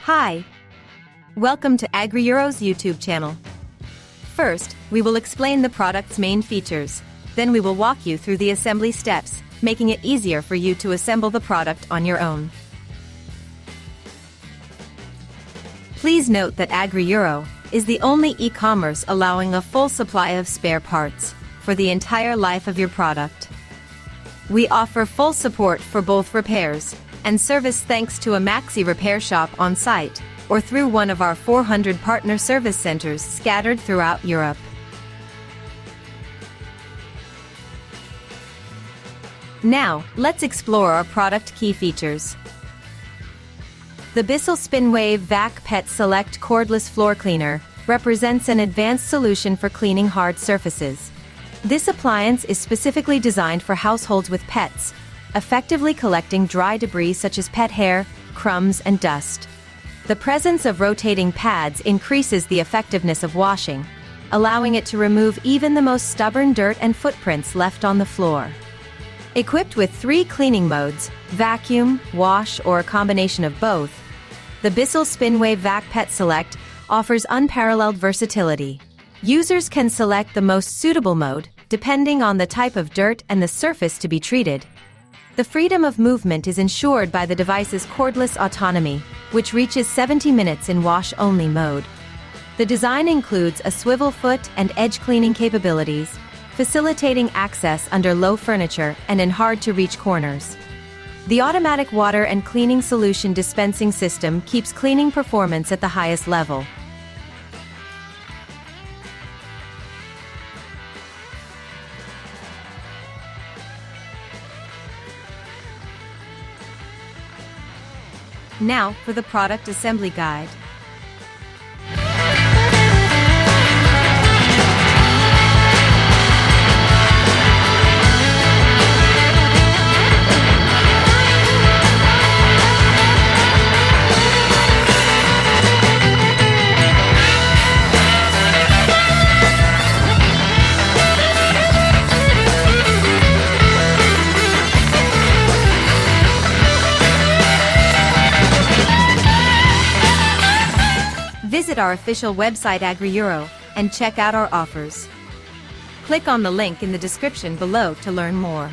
Hi! Welcome to AgriEuro's YouTube channel. First, we will explain the product's main features. Then we will walk you through the assembly steps, making it easier for you to assemble the product on your own. Please note that AgriEuro is the only e-commerce allowing a full supply of spare parts for the entire life of your product. We offer full support for both repairs and service thanks to a Maxi repair shop on site or through one of our 400 partner service centers scattered throughout Europe. Now, let's explore our product key features. The BISSELL SpinWave Vac Pet Select Cordless Floor Cleaner represents an advanced solution for cleaning hard surfaces. This appliance is specifically designed for households with pets, effectively collecting dry debris such as pet hair, crumbs, and dust. The presence of rotating pads increases the effectiveness of washing, allowing it to remove even the most stubborn dirt and footprints left on the floor. Equipped with 3 cleaning modes, vacuum, wash, or a combination of both, the BISSELL SpinWave Vac Pet Select offers unparalleled versatility. Users can select the most suitable mode, depending on the type of dirt and the surface to be treated. The freedom of movement is ensured by the device's cordless autonomy, which reaches 70 minutes in wash-only mode. The design includes a swivel foot and edge cleaning capabilities, facilitating access under low furniture and in hard-to-reach corners. The automatic water and cleaning solution dispensing system keeps cleaning performance at the highest level. Now for the product assembly guide. Visit our official website AgriEuro and check out our offers. Click on the link in the description below to learn more.